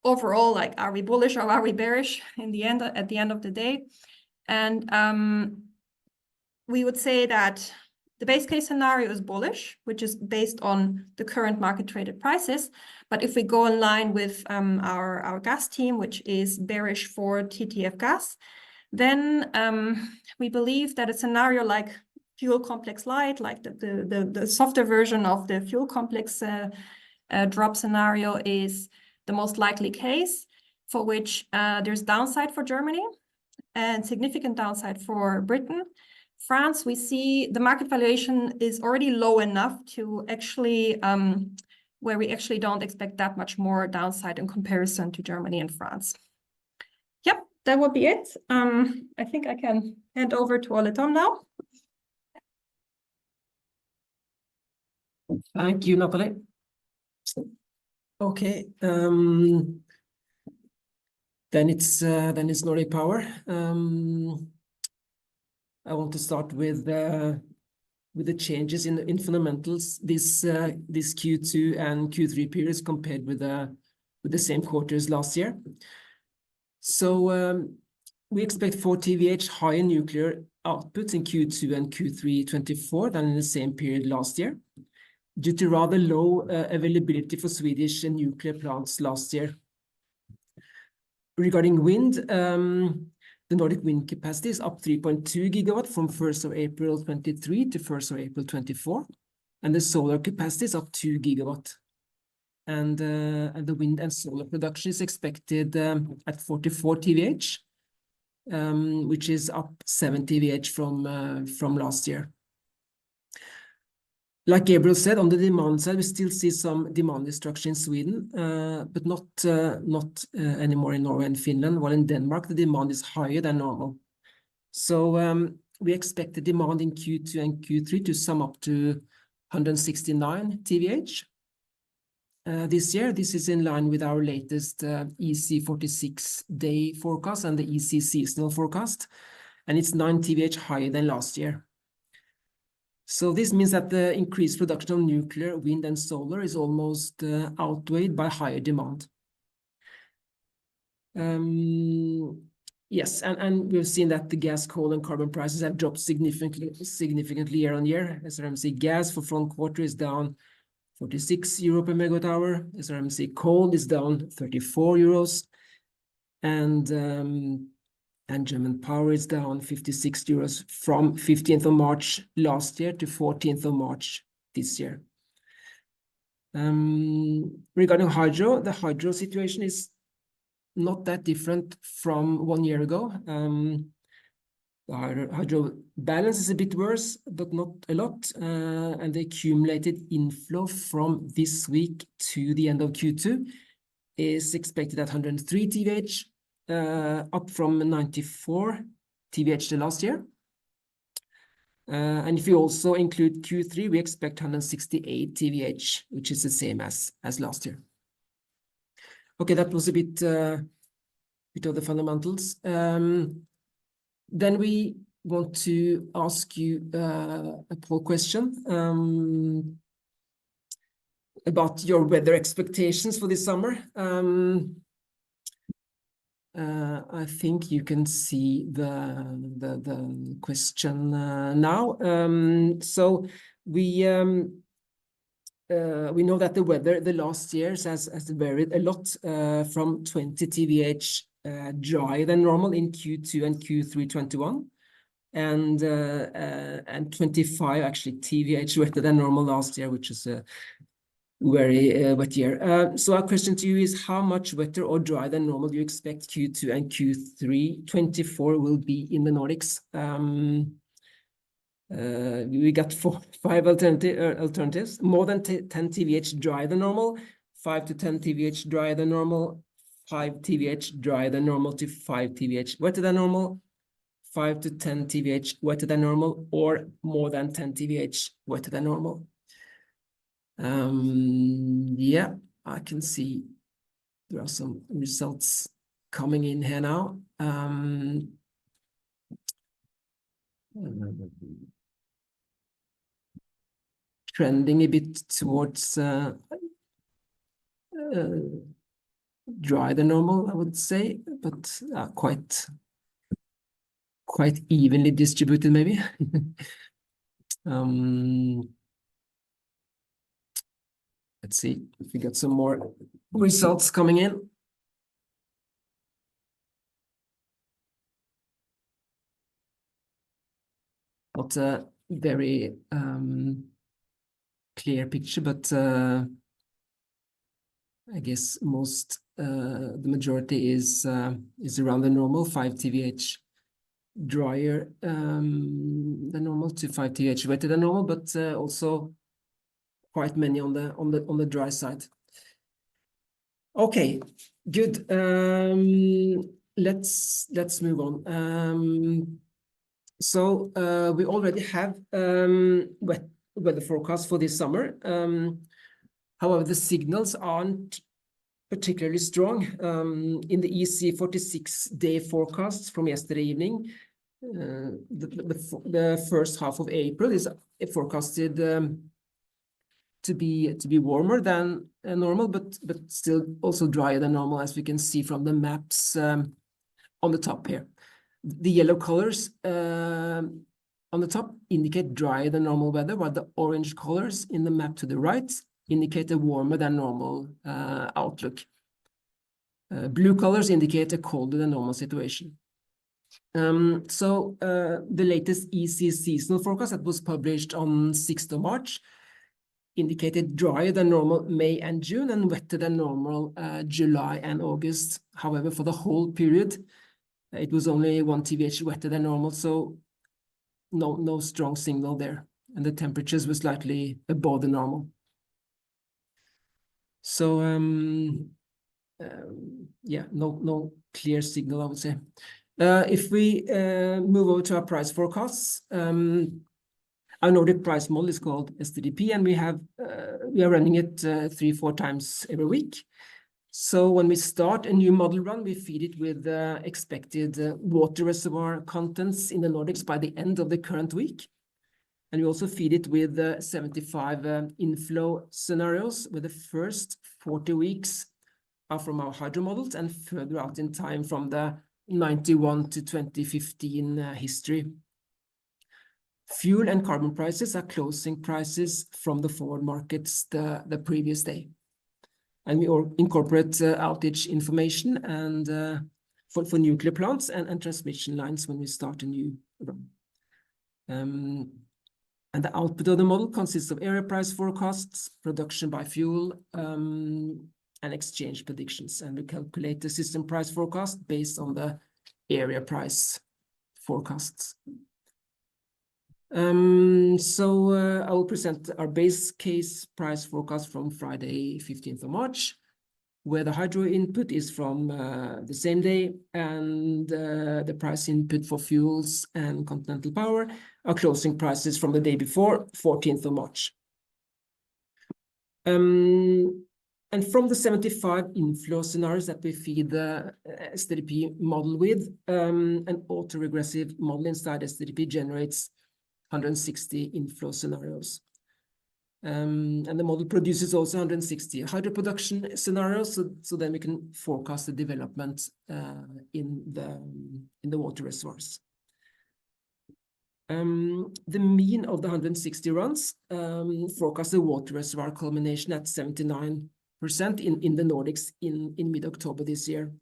overall, like, are we bullish or are we bearish at the end of the day? And we would say that the base case scenario is bullish, which is based on the current market traded prices. But if we go in line with our gas team, which is bearish for TTF gas, then we believe that a scenario like fuel complex light, like the softer version of the fuel complex drop scenario, is the most likely case, for which there's downside for Germany and significant downside for Britain. France, we see the market valuation is already low enough to actually, where we actually don't expect that much more downside in comparison to Germany and France. Yep, that would be it. I think I can hand over to Ole Tom now. Thank you, Natalie. Okay, then it's Nordic Power. I want to start with the changes in fundamentals this Q2 and Q3 periods compared with the same quarters last year. So we expect 4 TWh higher nuclear outputs in Q2 and Q3 24 than in the same period last year, due to rather low availability for Swedish nuclear plants last year. Regarding wind, the Nordic wind capacity is up 3.2 gigawatt from 1st of April 23 to 1st of April 24, and the solar capacity is up 2 gigawatt. And the wind and solar production is expected at 44 TWh, which is up 7 TWh from last year. Like Gabriel said, on the demand side, we still see some demand destruction in Sweden, but not anymore in Norway and Finland, while in Denmark, the demand is higher than normal. So we expect the demand in Q2 and Q3 to sum up to 169 TWh this year. This is in line with our latest EC 46-day forecast and the EC seasonal forecast, and it's 9 TWh higher than last year. So this means that the increased production of nuclear, wind, and solar is almost outweighed by higher demand. Yes, and we've seen that the gas, coal, and carbon prices have dropped significantly year on year. SRMC gas for front quarter is down 46 euro per megawatt hour. SRMC coal is down 34 euros, and German power is down 56 euros from 15th of March last year to 14th of March this year. Regarding hydro, the hydro situation is not that different from 1 year ago. The hydro balance is a bit worse, but not a lot. And the accumulated inflow from this week to the end of Q2 is expected at 103 TWh, up from 94 TWh the last year. And if you also include Q3, we expect 168 TWh, which is the same as last year. Okay, that was a bit of the fundamentals. Then we want to ask you a poll question about your weather expectations for this summer. I think you can see the question now. So we know that the weather the last years has varied a lot, from 20 TWh drier than normal in Q2 and Q3 21, and 25 actually TWh wetter than normal last year, which is a very wet year. So our question to you is, how much wetter or drier than normal do you expect Q2 and Q3 24 will be in the Nordics? We got 5 alternatives: more than 10 TWh drier than normal, 5 to 10 TWh drier than normal, 5 TWh drier than normal to 5 TWh wetter than normal, 5 to 10 TWh wetter than normal, or more than 10 TWh wetter than normal. Yeah, I can see there are some results coming in here now. Trending a bit towards drier than normal, I would say, but quite evenly distributed maybe. Let's see if we get some more results coming in. Not a very clear picture, but I guess the majority is around the normal 5 TVH drier than normal to 5 TVH wetter than normal, but also quite many on the dry side. Okay, good. Let's move on. So we already have weather forecast for this summer. However, the signals aren't particularly strong. In the EC 46-day forecast from yesterday evening, the first half of April is forecasted to be warmer than normal, but still also drier than normal, as we can see from the maps on the top here. The yellow colors on the top indicate drier than normal weather, while the orange colors in the map to the right indicate a warmer than normal outlook. Blue colors indicate a colder than normal situation. So the latest EC seasonal forecast that was published on 6th of March indicated drier than normal May and June and wetter than normal July and August. However, for the whole period, it was only 1 TVH wetter than normal, so no strong signal there. And the temperatures were slightly above the normal. So, yeah, no clear signal, I would say. If we move over to our price forecasts, our Nordic price model is called STDP, and we are running it 3-4 times every week. So when we start a new model run, we feed it with expected water reservoir contents in the Nordics by the end of the current week. And we also feed it with 75 inflow scenarios, where the first 40 weeks are from our hydro models and further out in time from the 91 to 2015 history. Fuel and carbon prices are closing prices from the forward markets the previous day. And we incorporate outage information and for nuclear plants and transmission lines when we start a new run. And the output of the model consists of area price forecasts, production by fuel, and exchange predictions. And we calculate the system price forecast based on the area price forecasts. So I will present our base case price forecast from Friday, 15th of March, where the hydro input is from the same day, and the price input for fuels and Continental Power are closing prices from the day before, 14th of March. And from the 75 inflow scenarios that we feed the STDP model with, an autoregressive model inside STDP generates 160 inflow scenarios. And the model produces also 160 hydro production scenarios, so then we can forecast the development in the water reservoirs. The mean of the 160 runs forecast the water reservoir culmination at 79% in the Nordics in mid-October this year.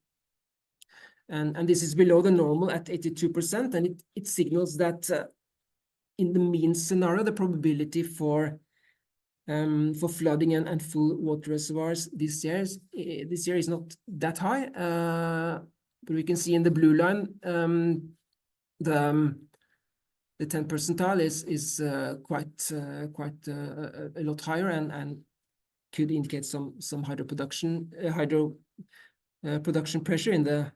And this is below the normal at 82%, and it signals that in the mean scenario, the probability for flooding and full water reservoirs this year is not that high. But we can see in the blue line, the 10 percentile is quite a lot higher and could indicate some hydro production pressure in the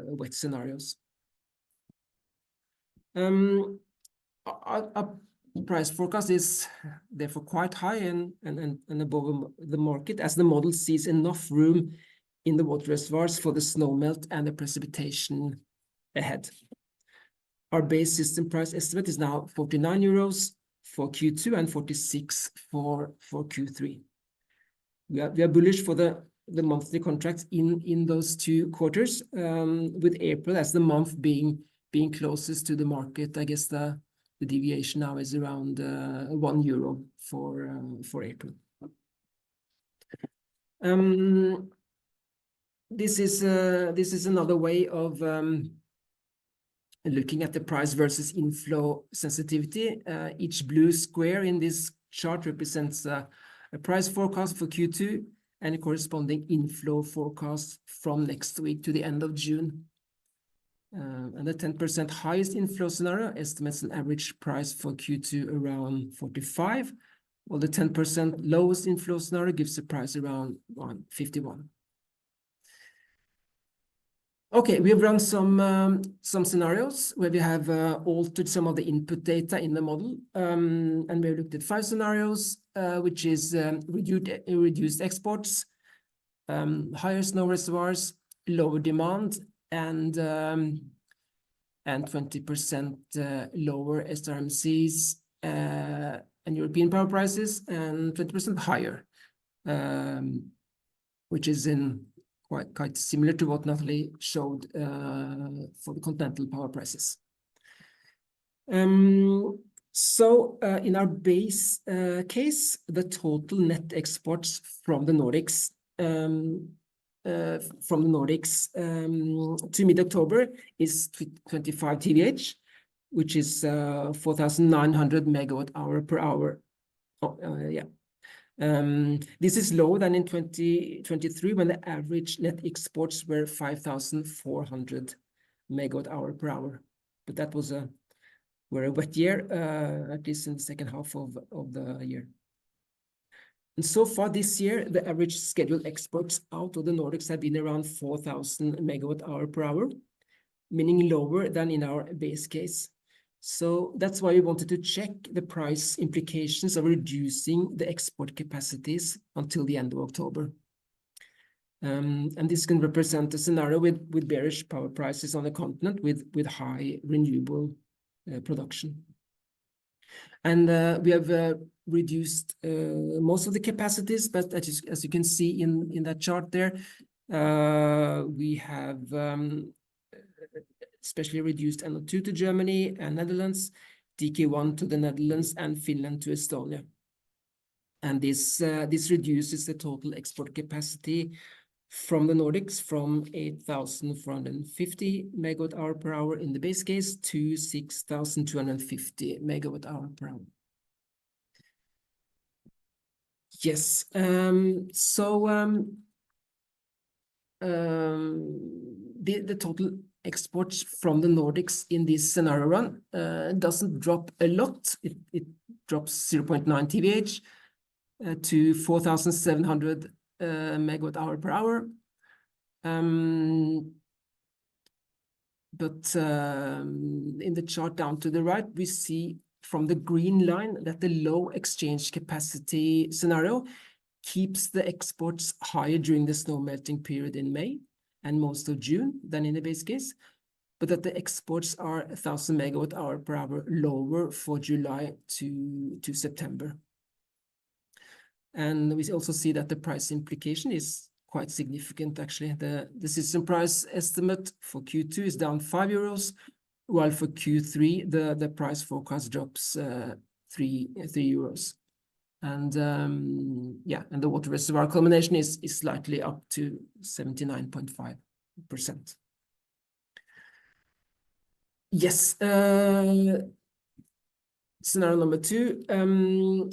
wet scenarios. Our price forecast is therefore quite high and above the market, as the model sees enough room in the water reservoirs for the snow melt and the precipitation ahead. Our base system price estimate is now 49 euros for Q2 and 46 for Q3. We are bullish for the monthly contracts in those two quarters, with April as the month being closest to the market. I guess the the deviation now is around €1 for April. This is another way of looking at the price versus inflow sensitivity. Each blue square in this chart represents a price forecast for Q2 and a corresponding inflow forecast from next week to the end of June. And the 10% highest inflow scenario estimates an average price for Q2 around 45, while the 10% lowest inflow scenario gives a price around 51. Okay, we have run some scenarios where we have altered some of the input data in the model, and we have looked at 5 scenarios, which is reduced exports, higher snow reservoirs, lower demand, and 20% lower SRMCs and European power prices, and 20% higher, which is quite similar to what Natalie showed for the continental power prices. So in our base case, the total net exports from the Nordics to mid-October is 25 TWh, which is 4,900 megawatt-hour per hour. This is lower than in 2023 when the average net exports were 5,400 megawatt-hour per hour. But that was a wet year, at least in the second half of the year. And so far this year, the average scheduled exports out of the Nordics have been around 4,000 megawatt-hour per hour, meaning lower than in our base case. So that's why we wanted to check the price implications of reducing the export capacities until the end of October. And this can represent a scenario with bearish power prices on the continent with high renewable production. And we have reduced most of the capacities, but as you can see in that chart there, we have especially reduced NO2 to Germany and Netherlands, DK1 to the Netherlands, and Finland to Estonia. And this reduces the total export capacity from the Nordics from 8,450 megawatt-hour per hour in the base case to 6,250 megawatt-hour per hour. Yes, the total exports from the Nordics in this scenario run doesn't drop a lot. It drops 0.9 TWh to 4,700 megawatt-hour per hour. But in the chart down to the right, we see from the green line that the low exchange capacity scenario keeps the exports higher during the snow melting period in May and most of June than in the base case, but that the exports are 1,000 megawatt-hour per hour lower for July to September. And we also see that the price implication is quite significant, actually. The system price estimate for Q2 is down €5, while for Q3, the price forecast drops €3. And and the water reservoir culmination is slightly up to 79.5%. Yes, scenario number 2,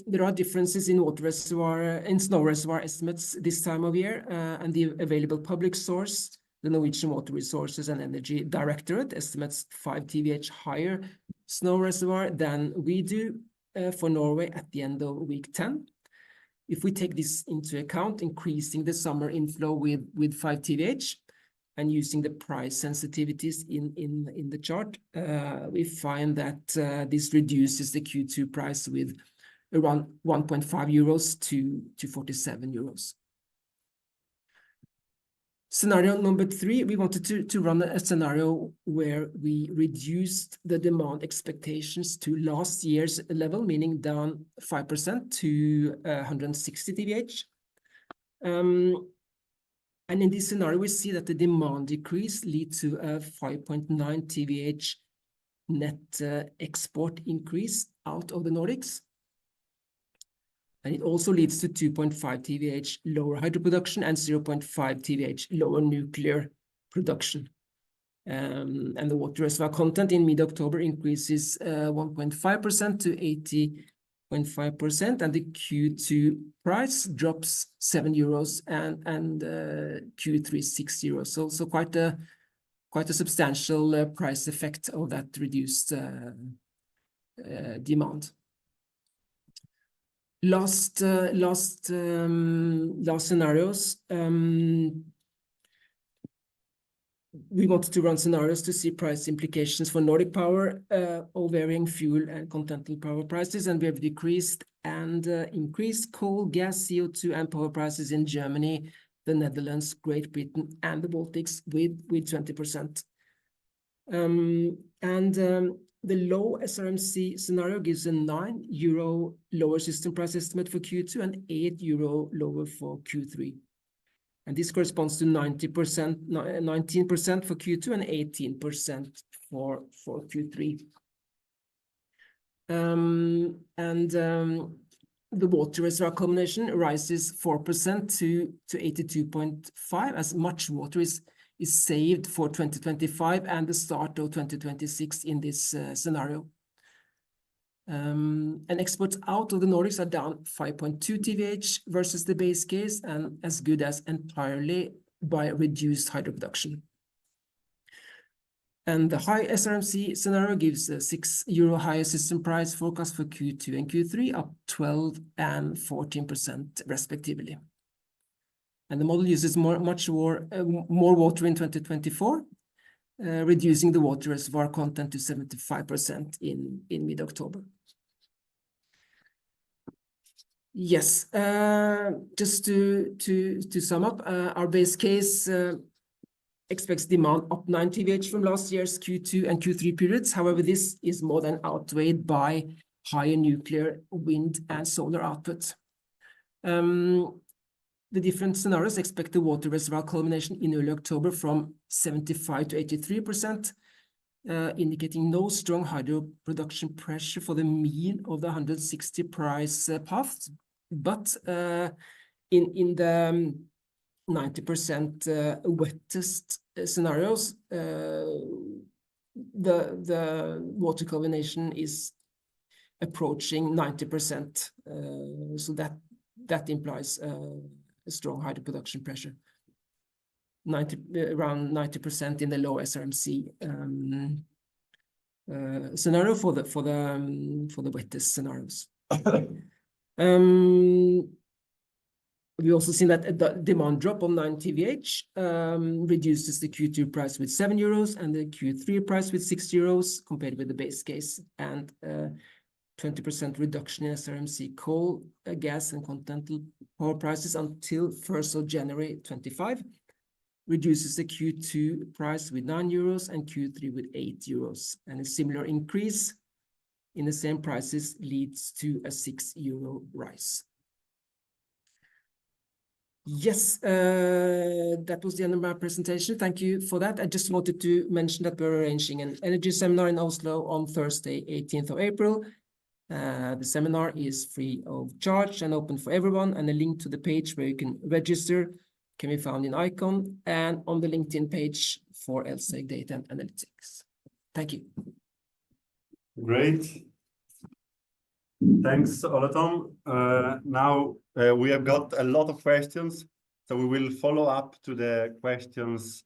there are differences in snow reservoir estimates this time of year, and the available public source, the Norwegian Water Resources and Energy Directorate, estimates 5 TWh higher snow reservoir than we do for Norway at the end of week 10. If we take this into account, increasing the summer inflow with 5 TWh and using the price sensitivities in the chart, we find that this reduces the Q2 price with around €1.5 to 47 euros. Scenario number 3, we wanted to run a scenario where we reduced the demand expectations to last year's level, meaning down 5% to 160 TWh. And in this scenario, we see that the demand decrease leads to a 5.9 TWh net export increase out of the Nordics. And it also leads to 2.5 TWh lower hydro production and 0.5 TWh lower nuclear production. And the water reservoir content in mid-October increases 1.5% to 80.5%, and the Q2 price drops 7 euros and Q3 6 euros. So quite a substantial price effect of that reduced demand. Last scenarios. We wanted to run scenarios to see price implications for Nordic power, of varying fuel and continental power prices, and we have decreased and increased coal, gas, CO2, and power prices in Germany, the Netherlands, Great Britain, and the Baltics with 20%. The low SRMC scenario gives a €9 lower system price estimate for Q2 and €8 lower for Q3. And this corresponds to 19% for Q2 and 18% for Q3. The water reservoir culmination rises 4% to 82.5, as much water is saved for 2025 and the start of 2026 in this scenario. And exports out of the Nordics are down 5.2 TWh versus the base case, and as good as entirely by reduced hydro production. And the high SRMC scenario gives a €6 higher system price forecast for Q2 and Q3, up 12 and 14% respectively. And the model uses much more water in 2024, reducing the water reservoir content to 75% in mid-October. Yes, just to sum up, our base case expects demand up 9 TWh from last year's Q2 and Q3 periods. However, this is more than outweighed by higher nuclear, wind, and solar output. The different scenarios expect the water reservoir culmination in early October from 75 to 83%, indicating no strong hydro production pressure for the mean of the 160 price path. But in the 90% wettest scenarios, the water culmination is approaching 90%. So that implies a strong hydro production pressure. Around 90% in the low SRMC scenario for the wettest scenarios. We also seen that the demand drop of 9 TWh reduces the Q2 price with €7 and the Q3 price with €6 compared with the base case, and 20% reduction in SRMC coal, gas, and continental power prices until 1st of January 25 reduces the Q2 price with €9 and Q3 with €8. And a similar increase in the same prices leads to a €6 rise. Yes, that was the end of my presentation. Thank you for that. I just wanted to mention that we're arranging an energy seminar in Oslo on Thursday, 18th of April. The seminar is free of charge and open for everyone, and a link to the page where you can register can be found in Icon and on the LinkedIn page for LSEG Data and Analytics. Thank you. Great. Thanks, Olatom. Now we have got a lot of questions, so we will follow up to the questions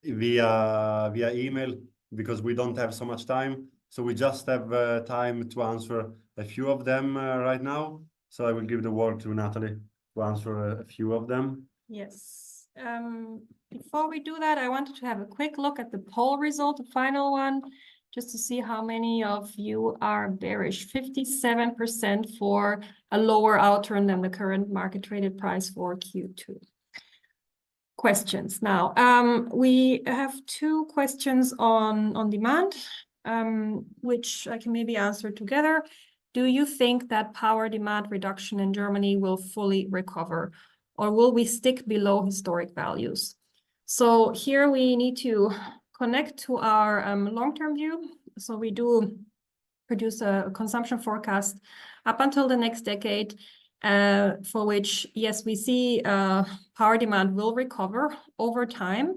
via email because we don't have so much time. So we just have time to answer a few of them right now. So I will give the word to Natalie to answer a few of them. Yes. Before we do that, I wanted to have a quick look at the poll result, the final one, just to see how many of you are bearish. 57% for a lower outturn than the current market traded price for Q2. Questions. Now, we have two questions on demand, which I can maybe answer together. Do you think that power demand reduction in Germany will fully recover, or will we stick below historic values? So here we need to connect to our long-term view. So we do produce a consumption forecast up until the next decade, for which, yes, we see power demand will recover over time.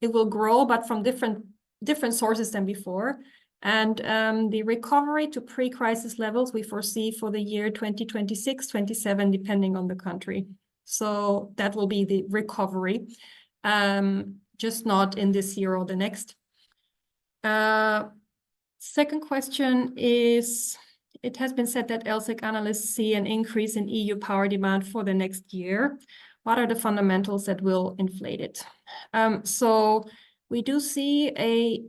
It will grow, but from different sources than before. And the recovery to pre-crisis levels we foresee for the year 2026, 27, depending on the country. So that will be the recovery, just not in this year or the next. Second question is, it has been said that LSEG analysts see an increase in EU power demand for the next year. What are the fundamentals that will inflate it? So we do see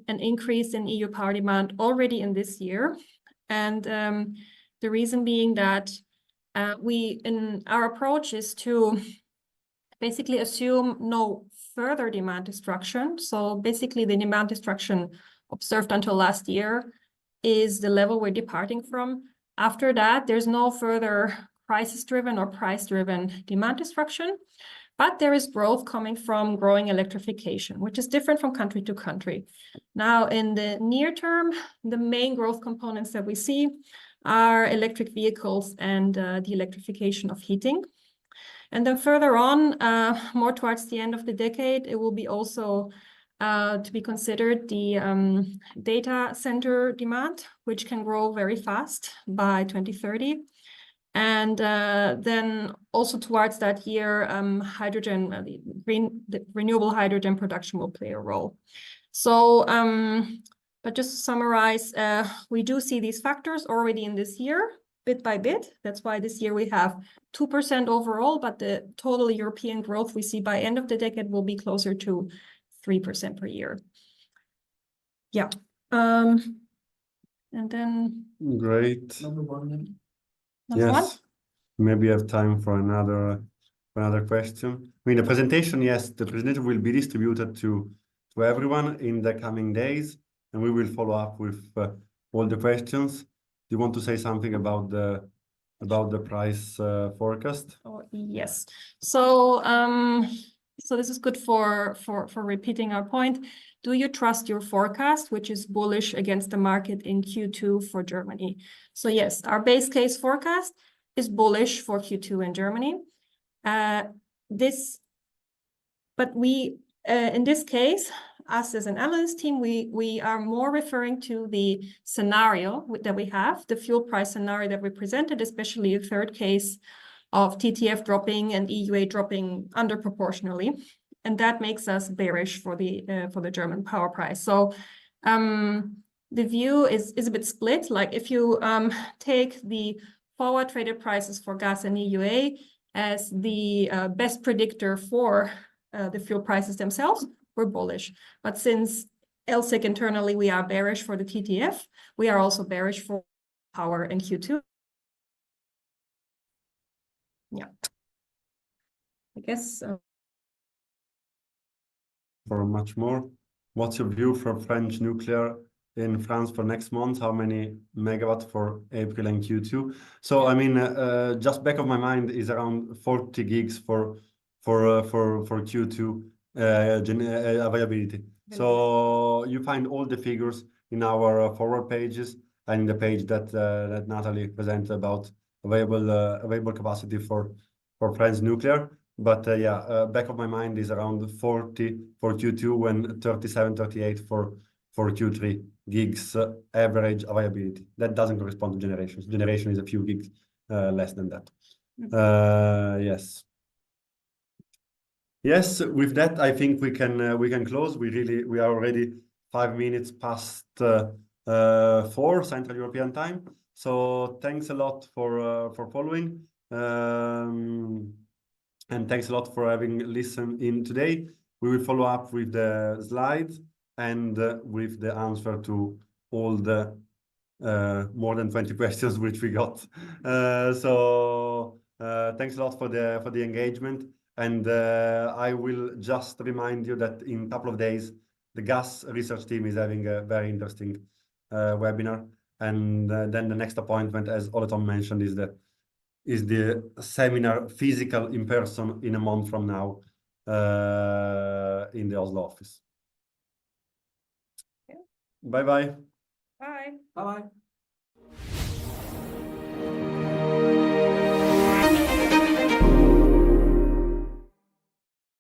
an increase in EU power demand already in this year. And the reason being that in our approach is to basically assume no further demand destruction. So basically the demand destruction observed until last year is the level we're departing from. After that, there's no further crisis-driven or price-driven demand destruction, but there is growth coming from growing electrification, which is different from country to country. Now, in the near term, the main growth components that we see are electric vehicles and the electrification of heating. And then further on, more towards the end of the decade, it will be also to be considered the data center demand, which can grow very fast by 2030. And then also towards that year, hydrogen, the renewable hydrogen production will play a role. So, but just to summarize, we do see these factors already in this year, bit by bit. That's why this year we have 2% overall, but the total European growth we see by end of the decade will be closer to 3% per year. Yeah. And then Great. Number one. Yes. Maybe you have time for another question. I mean, the presentation, yes, the presentation will be distributed to everyone in the coming days, and we will follow up with all the questions. Do you want to say something about the price forecast? Oh, yes. So so this is good for repeating our point. Do you trust your forecast, which is bullish against the market in Q2 for Germany? So yes, our base case forecast is bullish for Q2 in Germany. But we, in this case, us as an analyst team, we are more referring to the scenario that we have, the fuel price scenario that we presented, especially the third case of TTF dropping and EUA dropping under proportionally, and that makes us bearish for the German power price. So the view is a bit split. Like if you take the forward traded prices for gas and EUA as the best predictor for the fuel prices themselves, we're bullish. But since LSEG internally we are bearish for the TTF, we are also bearish for power in Q2. Yeah, I guess. For much more, what's your view for French nuclear in France for next month? How many megawatts for April and Q2? So I mean, just back of my mind is around 40 gigs for Q2 availability. So you find all the figures in our forward pages and in the page that Natalie presented about available capacity for French nuclear. But yeah, back of my mind is around 40 for Q2 and 37, 38 for Q3 gigs average availability. That doesn't correspond to generations. Generation is a few gigs less than that. Yes. Yes, with that, I think we can close. We are already 5 minutes past 4 Central European time. So thanks a lot for following. And thanks a lot for having listened in today. We will follow up with the slides and with the answer to all the more than 20 questions which we got. So thanks a lot for the engagement. And I will just remind you that in a couple of days, the gas research team is having a very interesting webinar. And then the next appointment, as Oleton mentioned, is the seminar physical in person in a month from now in the Oslo office. Bye-bye. Bye. Bye-bye.